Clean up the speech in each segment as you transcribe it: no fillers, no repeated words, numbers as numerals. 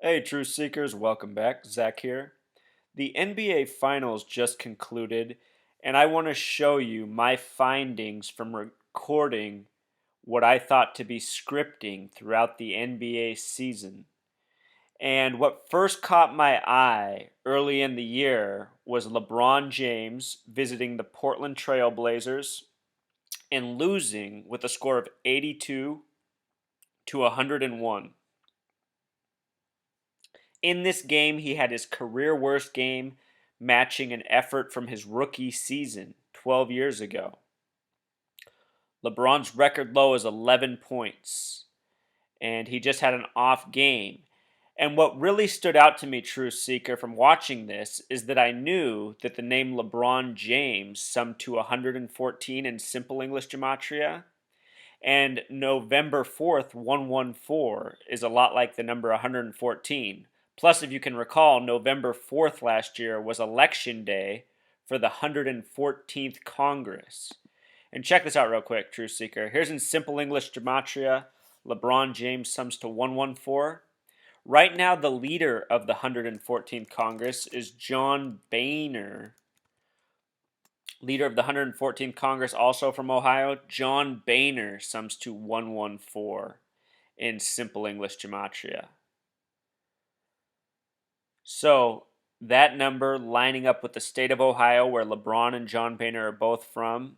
Hey, Truth Seekers, welcome back. Zach here. The NBA Finals just concluded, and I want to show you my findings from recording what I thought to be scripting throughout the NBA season. And what first caught my eye early in the year was LeBron James visiting the Portland Trail Blazers and losing with a score of 82 to 101. In this game, he had his career worst game, matching an effort from his rookie season 12 years ago. LeBron's record low is 11 points, and he just had an off game. And what really stood out to me, Truth Seeker, from watching this is that I knew that the name LeBron James summed to 114 in simple English gematria, and November 4th, 114, is a lot like the number 114. Plus, if you can recall, November 4th last year was election day for the 114th Congress. And check this out real quick, Truth Seeker. Here's in simple English gematria, LeBron James sums to 114. Right now, the leader of the 114th Congress is John Boehner. Leader of the 114th Congress, also from Ohio, John Boehner sums to 114 in simple English gematria. So that number lining up with the state of Ohio, where LeBron and John Boehner are both from,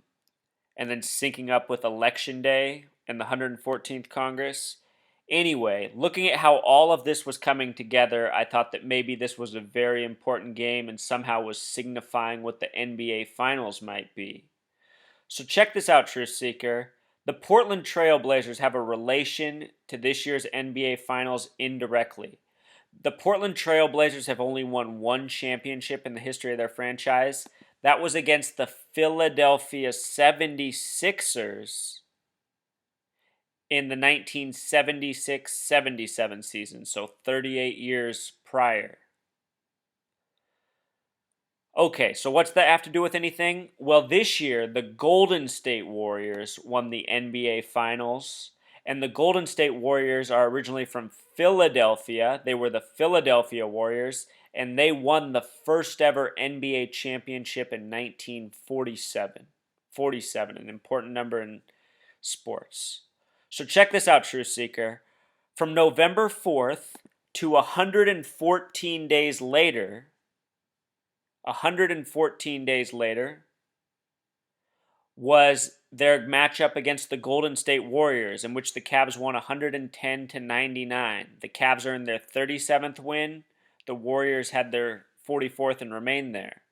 and then syncing up with Election Day and the 114th Congress. Anyway, looking at how all of this was coming together, I thought that maybe this was a very important game and somehow was signifying what the NBA Finals might be. So check this out, Truth Seeker. The Portland Trail Blazers have a relation to this year's NBA Finals indirectly. The Portland Trail Blazers have only won one championship in the history of their franchise. That was against the Philadelphia 76ers in the 1976-77 season, so 38 years prior. Okay, so what's that have to do with anything? Well, this year, the Golden State Warriors won the NBA Finals, and the Golden State Warriors are originally from Philadelphia. They were the Philadelphia Warriors, and they won the first ever NBA championship in 1947. 47, an important number in sports. So check this out, Truth Seeker. From November 4th to 114 days later, 114 days later, was their matchup against the Golden State Warriors, in which the Cavs won 110 to 99. The Cavs earned their 37th win. The Warriors had their 44th and remained there.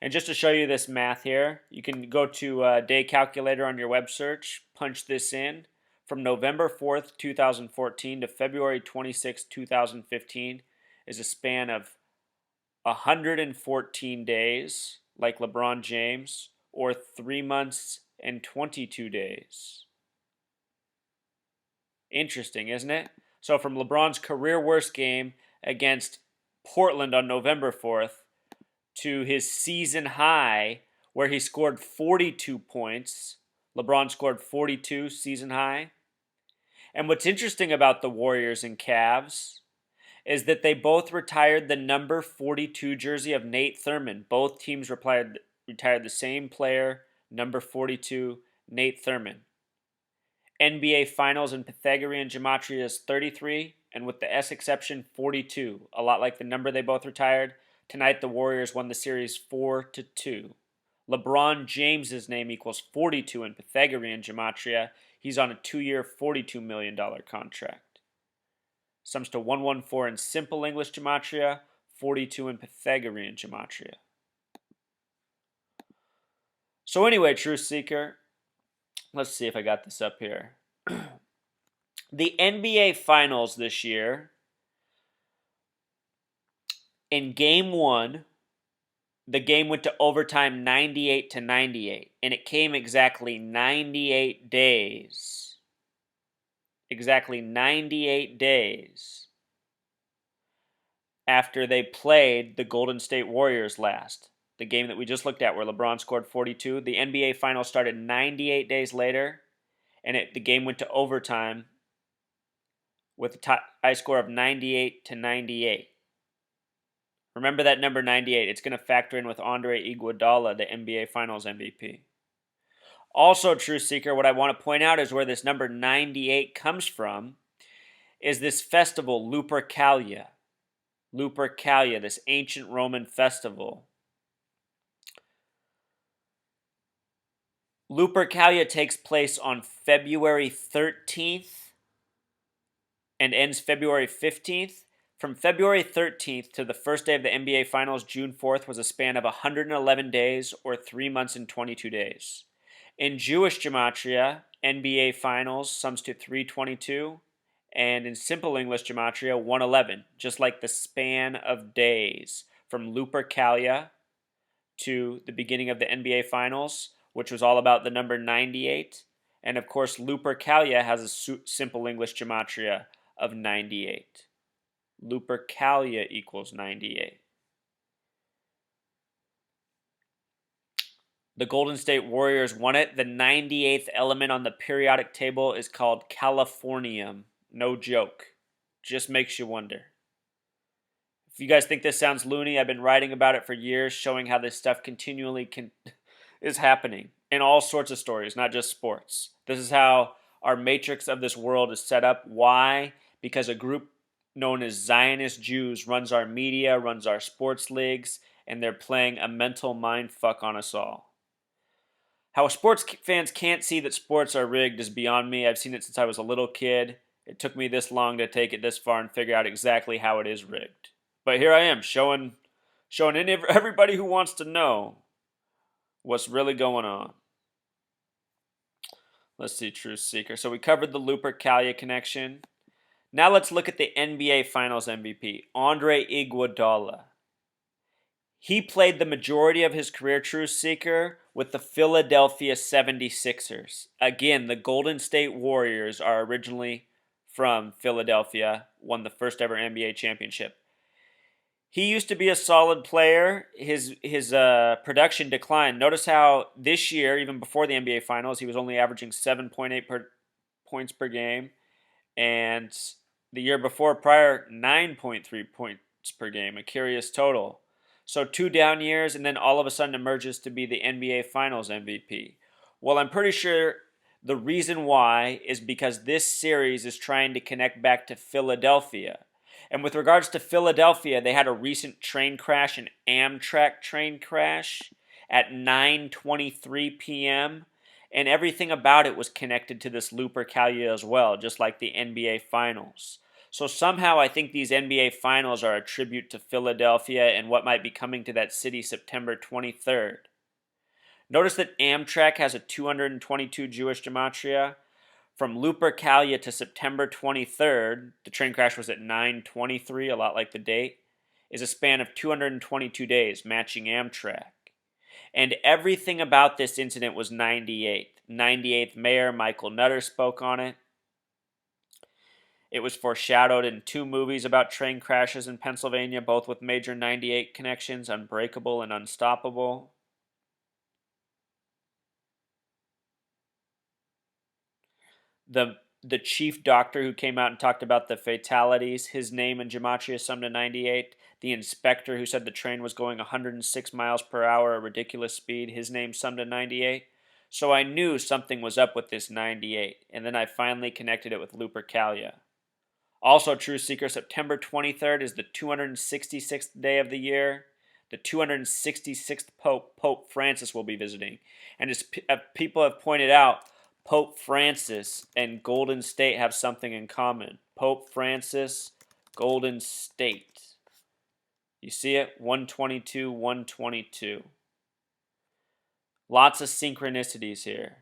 And just to show you this math here, you can go to a day calculator on your web search, punch this in. From November 4th, 2014 to February 26, 2015 is a span of 114 days, like LeBron James, or 3 months and 22 days. Interesting, isn't it? So from LeBron's career worst game against Portland on November 4th to his season high where he scored 42 points. LeBron scored 42 season high. And what's interesting about the Warriors and Cavs is that they both retired the number 42 jersey of Nate Thurmond. Both teams retired the same player, number 42, Nate Thurmond. NBA Finals in Pythagorean gematria is 33, and with the S exception, 42. A lot like the number they both retired. Tonight, the Warriors won the series 4-2. LeBron James's name equals 42 in Pythagorean gematria. He's on a 2-year, $42 million contract. Sums to 114 in simple English gematria, 42 in Pythagorean gematria. So anyway, Truth Seeker, let's see if I got this up here. The NBA Finals this year, in Game 1, the game went to overtime 98-98, and it came exactly 98 days. Exactly 98 days after they played the Golden State Warriors last. The game that we just looked at where LeBron scored 42. The NBA Finals started 98 days later, and the game went to overtime with a high score of 98 to 98. Remember that number 98. It's going to factor in with Andre Iguodala, the NBA Finals MVP. Also, Truth Seeker, what I want to point out is where this number 98 comes from is this festival, Lupercalia. Lupercalia, this ancient Roman festival. Lupercalia takes place on February 13th and ends February 15th. From February 13th to the first day of the NBA Finals, June 4th, was a span of 111 days or 3 months and 22 days. In Jewish gematria, NBA Finals sums to 322, and in simple English gematria, 111, just like the span of days from Lupercalia to the beginning of the NBA Finals, which was all about the number 98. And of course, Lupercalia has a simple English gematria of 98. Lupercalia equals 98. The Golden State Warriors won it. The 98th element on the periodic table is called californium. No joke. Just makes you wonder. If you guys think this sounds loony, I've been writing about it for years, showing how this stuff continually is happening in all sorts of stories, not just sports. This is how our matrix of this world is set up. Why? Because a group known as Zionist Jews runs our media, runs our sports leagues, and they're playing a mental mind fuck on us all. How sports fans can't see that sports are rigged is beyond me. I've seen it since I was a little kid. It took me this long to take it this far and figure out exactly how it is rigged. But here I am, showing everybody who wants to know what's really going on. Let's see, Truth Seeker. So we covered the Lupercalia connection. Now let's look at the NBA Finals MVP, Andre Iguodala. He played the majority of his career, Truth Seeker, with the Philadelphia 76ers. Again, the Golden State Warriors are originally from Philadelphia, won the first ever NBA championship. He used to be a solid player. His production declined. Notice how this year, even before the NBA Finals, he was only averaging 7.8 points per game. And the year before prior, 9.3 points per game, a curious total. So 2 down years, and then all of a sudden emerges to be the NBA Finals MVP. Well, I'm pretty sure the reason why is because this series is trying to connect back to Philadelphia. And with regards to Philadelphia, they had a recent train crash, an Amtrak train crash at 9:23 p.m., and everything about it was connected to this Lupercalia as well, just like the NBA Finals. So somehow I think these NBA Finals are a tribute to Philadelphia and what might be coming to that city September 23rd. Notice that Amtrak has a 222 Jewish gematria. From Lupercalia to September 23rd, the train crash was at 9:23, a lot like the date, is a span of 222 days, matching Amtrak. And everything about this incident was 98. 98th Mayor Michael Nutter spoke on it. It was foreshadowed in 2 movies about train crashes in Pennsylvania, both with major 98 connections, Unbreakable and Unstoppable. The chief doctor who came out and talked about the fatalities, his name in gematria summed to 98. The inspector who said the train was going 106 miles per hour, a ridiculous speed, his name summed to 98. So I knew something was up with this 98, and then I finally connected it with Lupercalia. Also, Truth Seeker, September 23rd is the 266th day of the year. The 266th Pope Francis, will be visiting. And as people have pointed out, Pope Francis and Golden State have something in common. Pope Francis, Golden State. You see it? 122, 122. Lots of synchronicities here.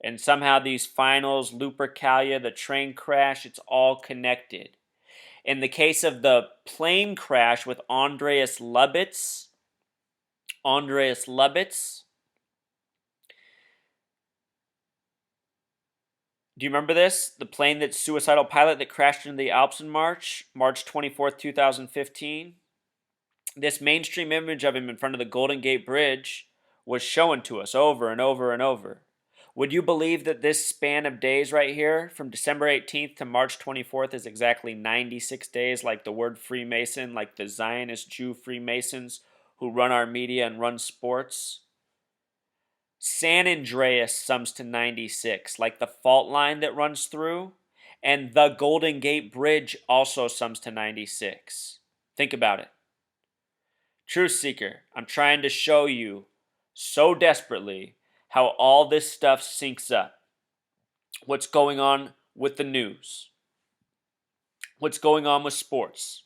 And somehow these finals, Lupercalia, the train crash, it's all connected. In the case of the plane crash with Andreas Lubitz, do you remember this? The plane, that suicidal pilot that crashed into the Alps in March 24th, 2015. This mainstream image of him in front of the Golden Gate Bridge was shown to us over and over and over. Would you believe that this span of days right here, from December 18th to March 24th, is exactly 96 days, like the word Freemason, like the Zionist Jew Freemasons who run our media and run sports? San Andreas sums to 96, like the fault line that runs through, and the Golden Gate Bridge also sums to 96. Think about it. Truth Seeker, I'm trying to show you so desperately how all this stuff syncs up. What's going on with the news, what's going on with sports,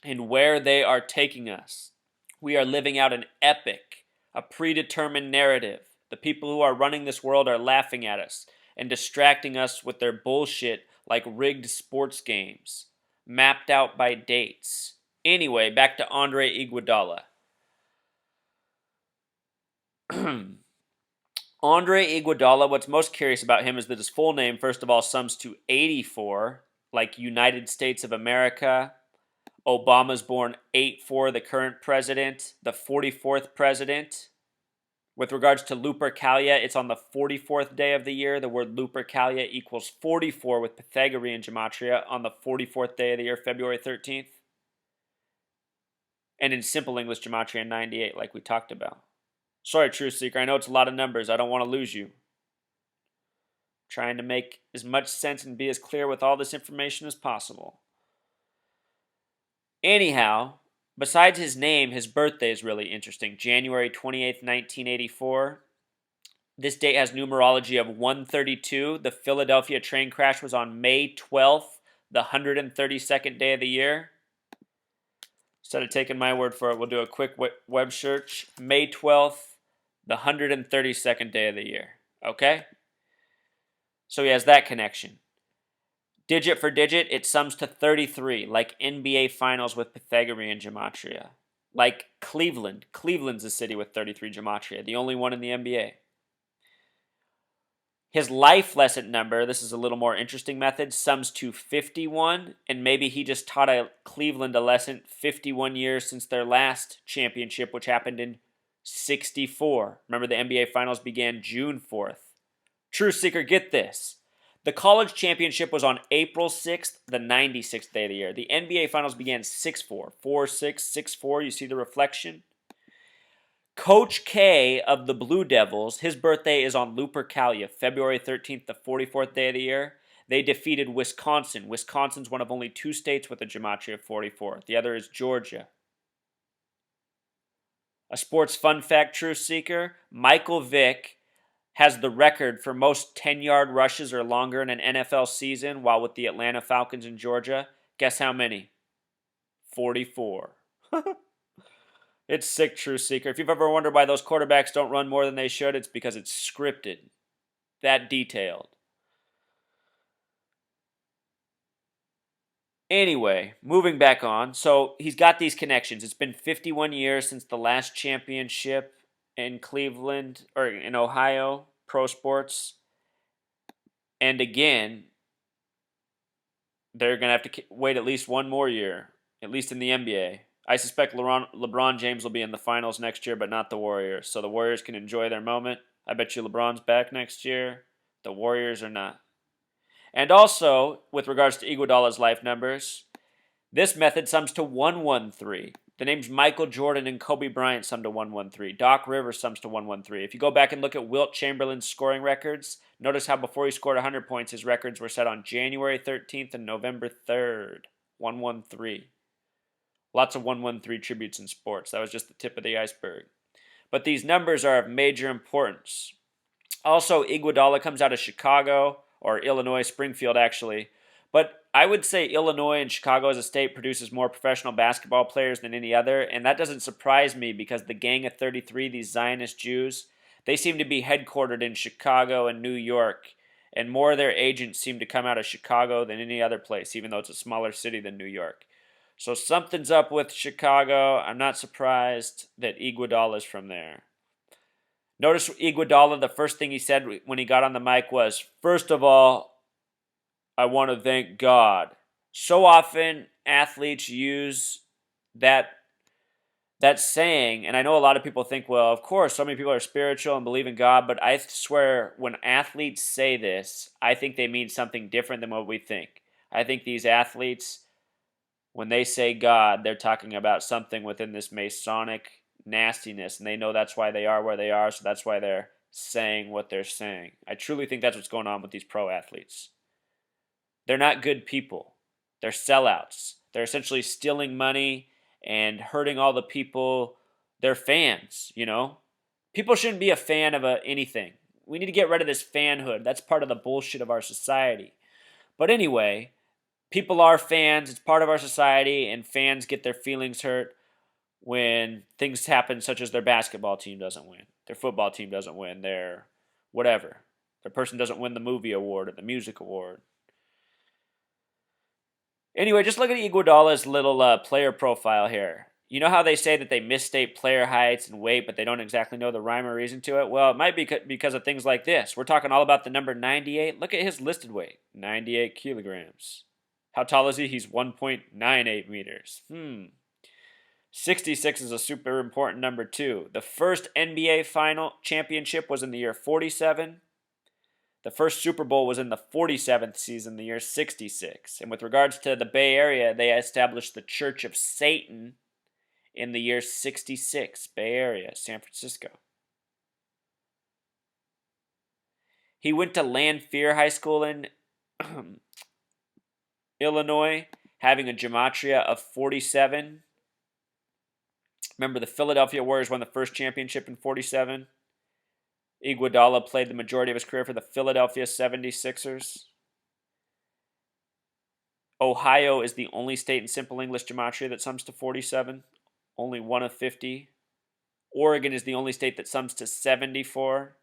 and where they are taking us. We are living out an epic, a predetermined narrative. The people who are running this world are laughing at us and distracting us with their bullshit like rigged sports games, mapped out by dates. Anyway, back to Andre Iguodala. Andre Iguodala, what's most curious about him is that his full name, first of all, sums to 84, like United States of America. Obama's born 8-4, the current president, the 44th president. With regards to Lupercalia, it's on the 44th day of the year. The word Lupercalia equals 44 with Pythagorean gematria on the 44th day of the year, February 13th. And in simple English gematria, 98, like we talked about. Sorry, Truth Seeker, I know it's a lot of numbers. I don't want to lose you. Trying to make as much sense and be as clear with all this information as possible. Anyhow, besides his name, his birthday is really interesting. January 28th, 1984. This date has numerology of 132. The Philadelphia train crash was on May 12th, the 132nd day of the year. Instead of taking my word for it, we'll do a quick web search. May 12th, the 132nd day of the year. Okay? So he has that connection. Digit for digit, it sums to 33, like NBA Finals with Pythagorean gematria. Like Cleveland. Cleveland's a city with 33 gematria, the only one in the NBA. His life lesson number, this is a little more interesting method, sums to 51, and maybe he just taught Cleveland a lesson 51 years since their last championship, which happened in 64. Remember, the NBA Finals began June 4th. Truth Seeker, get this. The college championship was on April 6th, the 96th day of the year. The NBA Finals began 6-4. 4-6, 6-4. You see the reflection? Coach K of the Blue Devils, his birthday is on Lupercalia, February 13th, the 44th day of the year. They defeated Wisconsin. Wisconsin's one of only two states with a gematria of 44. The other is Georgia. A sports fun fact, Truth Seeker, Michael Vick has the record for most 10-yard rushes or longer in an NFL season while with the Atlanta Falcons in Georgia. Guess how many? 44. It's sick, Truth Seeker. If you've ever wondered why those quarterbacks don't run more than they should, it's because it's scripted. That detailed. Anyway, moving back on. So he's got these connections. It's been 51 years since the last championship in Cleveland, or in Ohio, pro sports. And again, they're going to have to wait at least one more year, at least in the NBA. I suspect LeBron James will be in the finals next year, but not the Warriors. So the Warriors can enjoy their moment. I bet you LeBron's back next year. The Warriors are not. And also, with regards to Iguodala's life numbers, this method sums to 113. The names Michael Jordan and Kobe Bryant sum to 113. Doc Rivers sums to 113. If you go back and look at Wilt Chamberlain's scoring records, notice how before he scored 100 points, his records were set on January 13th and November 3rd. 113. Lots of 113 tributes in sports. That was just the tip of the iceberg. But these numbers are of major importance. Also, Iguodala comes out of Chicago, or Illinois, Springfield actually. But I would say Illinois and Chicago as a state produces more professional basketball players than any other, and that doesn't surprise me because the Gang of 33, these Zionist Jews, they seem to be headquartered in Chicago and New York, and more of their agents seem to come out of Chicago than any other place, even though it's a smaller city than New York. So something's up with Chicago. I'm not surprised that Iguodala is from there. Notice Iguodala, the first thing he said when he got on the mic was, "First of all, I want to thank God." So often athletes use that that's saying, and I know a lot of people think, well, of course, so many people are spiritual and believe in God, but I swear when athletes say this, I think they mean something different than what we think. I think these athletes, when they say God, they're talking about something within this Masonic nastiness, and they know that's why they are where they are, so that's why they're saying what they're saying. I truly think that's what's going on with these pro athletes. They're not good people. They're sellouts. They're essentially stealing money and hurting all the people, their fans, you know? People shouldn't be a fan of anything. We need to get rid of this fanhood. That's part of the bullshit of our society. But anyway, people are fans. It's part of our society, and fans get their feelings hurt when things happen, such as their basketball team doesn't win, their football team doesn't win, their whatever. Their person doesn't win the movie award or the music award. Anyway, just look at Iguodala's little player profile here. You know how they say that they misstate player heights and weight, but they don't exactly know the rhyme or reason to it? Well, it might be because of things like this. We're talking all about the number 98. Look at his listed weight, 98 kilograms. How tall is he? He's 1.98 meters. 66 is a super important number, too. The first NBA final championship was in the year 47. The first Super Bowl was in the 47th season, the year 66. And with regards to the Bay Area, they established the Church of Satan in the year 66. Bay Area, San Francisco. He went to Lanphier High School in Illinois, having a gematria of 47. Remember, the Philadelphia Warriors won the first championship in 47. Iguodala played the majority of his career for the Philadelphia 76ers. Ohio is the only state in simple English gematria that sums to 47. Only one of 50. Oregon is the only state that sums to 74.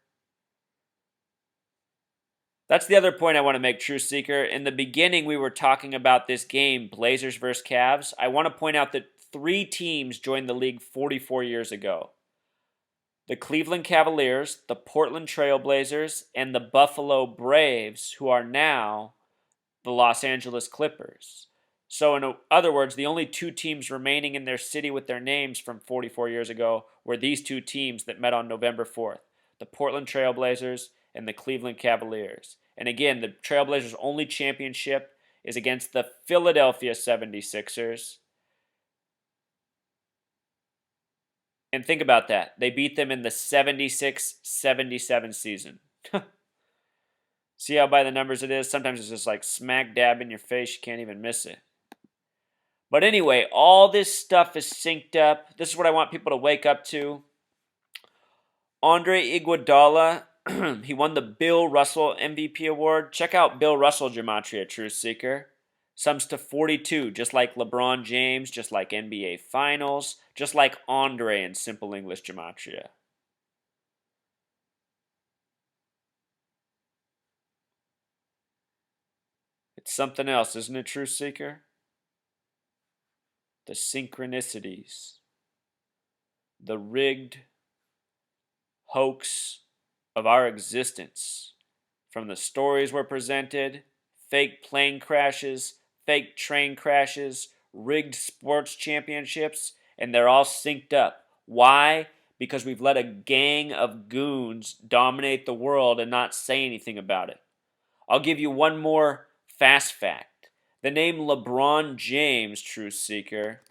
That's the other point I want to make, Truth Seeker. In the beginning, we were talking about this game, Blazers versus Cavs. I want to point out that 3 teams joined the league 44 years ago. The Cleveland Cavaliers, the Portland Trail Blazers, and the Buffalo Braves, who are now the Los Angeles Clippers. So in other words, the only 2 teams remaining in their city with their names from 44 years ago were these 2 teams that met on November 4th, the Portland Trail Blazers and the Cleveland Cavaliers. And again, the Trail Blazers' only championship is against the Philadelphia 76ers. And think about that. They beat them in the 76-77 season. See how by the numbers it is? Sometimes it's just like smack dab in your face. You can't even miss it. But anyway, all this stuff is synced up. This is what I want people to wake up to. Andre Iguodala, he won the Bill Russell MVP award. Check out Bill Russell gematria, Truth Seeker. Sums to 42, just like LeBron James, just like NBA Finals, just like Andre in simple English gematria. It's something else, isn't it, Truth Seeker? The synchronicities, the rigged hoax of our existence. From the stories we're presented, fake plane crashes, fake train crashes, rigged sports championships, and they're all synced up. Why? Because we've let a gang of goons dominate the world and not say anything about it. I'll give you one more fast fact. The name LeBron James, Truth Seeker.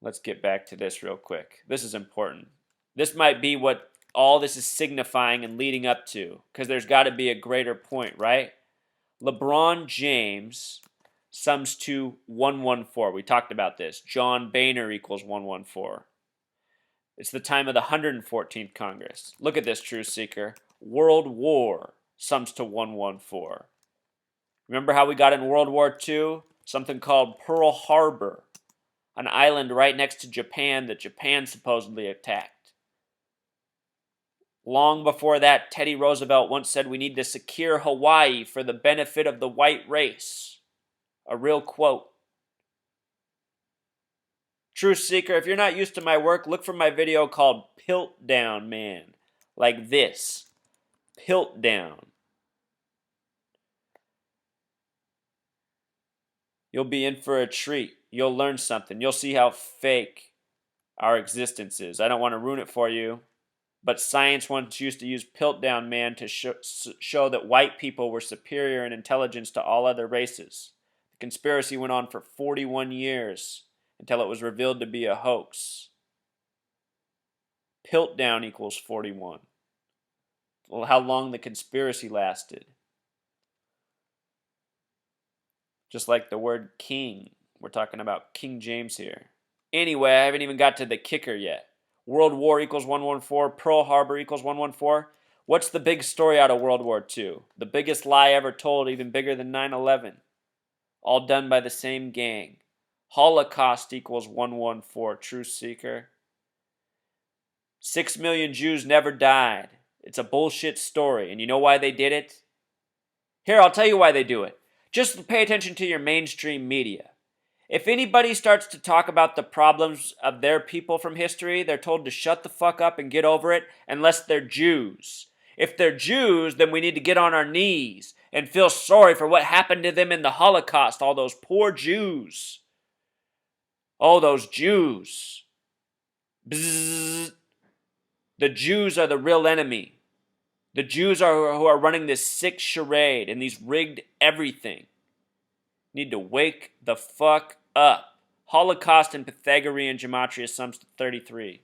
Let's get back to this real quick. This is important. This might be what all this is signifying and leading up to, because there's got to be a greater point, right? LeBron James sums to 114. We talked about this. John Boehner equals 114. It's the time of the 114th Congress. Look at this, Truth Seeker. World War sums to 114. Remember how we got in World War II? Something called Pearl Harbor, an island right next to Japan that Japan supposedly attacked. Long before that, Teddy Roosevelt once said we need to secure Hawaii for the benefit of the white race. A real quote. Truth Seeker, if you're not used to my work, look for my video called Pilt Down Man. Like this. Pilt Down. You'll be in for a treat. You'll learn something. You'll see how fake our existence is. I don't want to ruin it for you, but science once used to use Piltdown Man to show that white people were superior in intelligence to all other races. The conspiracy went on for 41 years until it was revealed to be a hoax. Piltdown equals 41. Well, how long the conspiracy lasted. Just like the word king. We're talking about King James here. Anyway, I haven't even got to the kicker yet. World War equals 114. Pearl Harbor equals 114. What's the big story out of World War II? The biggest lie ever told, even bigger than 9/11. All done by the same gang. Holocaust equals 114. Truth seeker. 6 million Jews never died. It's a bullshit story. And you know why they did it? Here, I'll tell you why they do it. Just pay attention to your mainstream media. If anybody starts to talk about the problems of their people from history, they're told to shut the fuck up and get over it, unless they're Jews. If they're Jews, then we need to get on our knees and feel sorry for what happened to them in the Holocaust, all those poor Jews. Oh, those Jews. Bzzz. The Jews are the real enemy. The Jews are who are running this sick charade and these rigged everything. Need to wake the fuck up. Holocaust and Pythagorean gematria sums to 33.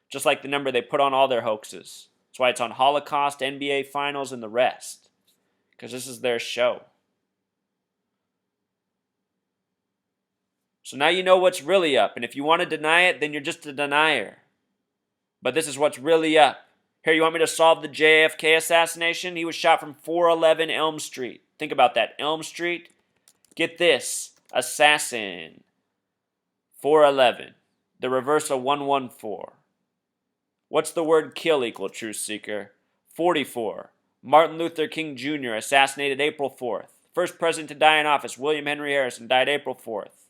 Just like the number they put on all their hoaxes. That's why it's on Holocaust, NBA Finals, and the rest. Because this is their show. So now you know what's really up. And if you want to deny it, then you're just a denier. But this is what's really up. Here, you want me to solve the JFK assassination? He was shot from 411 Elm Street. Think about that. Elm Street. Get this. Assassin. 411. The reverse of 114. What's the word kill equal, truth seeker? 44. Martin Luther King Jr. assassinated April 4th. First president to die in office, William Henry Harrison, died April 4th.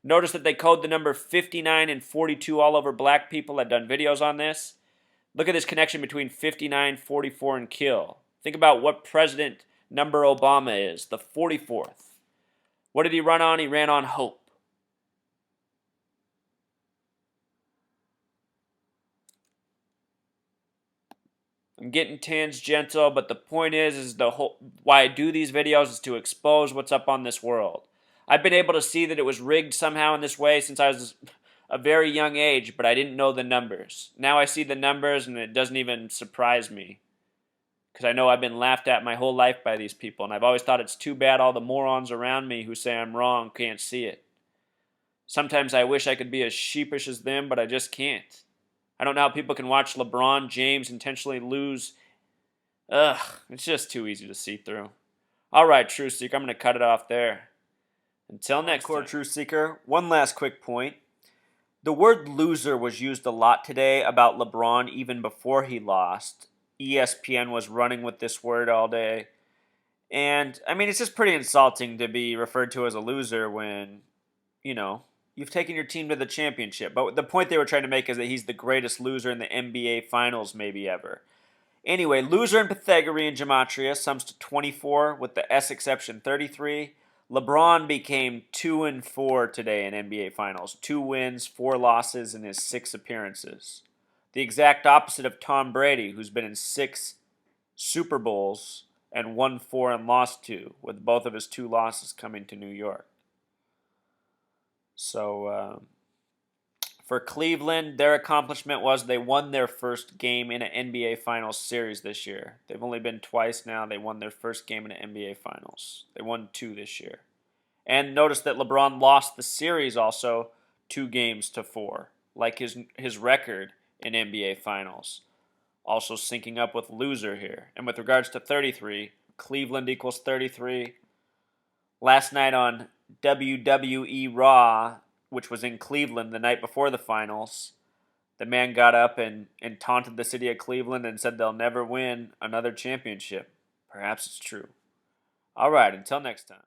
Notice that they code the number 59 and 42 all over black people. I've done videos on this. Look at this connection between 59, 44, and kill. Think about what president number Obama is, the 44th. What did he run on? He ran on hope. I'm getting tangential, but the point is why I do these videos is to expose what's up on this world. I've been able to see that it was rigged somehow in this way since I was a very young age, but I didn't know the numbers. Now I see the numbers and it doesn't even surprise me. Because I know I've been laughed at my whole life by these people, and I've always thought it's too bad all the morons around me who say I'm wrong can't see it. Sometimes I wish I could be as sheepish as them, but I just can't. I don't know how people can watch LeBron James intentionally lose. Ugh, it's just too easy to see through. Alright, Truth Seeker, I'm going to cut it off there. Until next time. Truth Seeker, one last quick point. The word loser was used a lot today about LeBron even before he lost. ESPN was running with this word all day. And, I mean, it's just pretty insulting to be referred to as a loser when, you've taken your team to the championship. But the point they were trying to make is that he's the greatest loser in the NBA Finals maybe ever. Anyway, loser in Pythagorean gematria sums to 24 with the S exception 33. LeBron became 2-4 today in NBA Finals. 2 wins, 4 losses in his 6 appearances. The exact opposite of Tom Brady, who's been in 6 Super Bowls and won 4 and lost 2, with both of his 2 losses coming to New York. So, for Cleveland, their accomplishment was they won their first game in an NBA Finals series this year. They've only been twice now. They won their first game in an NBA Finals. They won 2 this year. And notice that LeBron lost the series also 2-4, like his record in NBA Finals. Also syncing up with loser here. And with regards to 33, Cleveland equals 33. Last night on WWE Raw, which was in Cleveland the night before the finals, the man got up and taunted the city of Cleveland and said they'll never win another championship. Perhaps it's true. All right, until next time.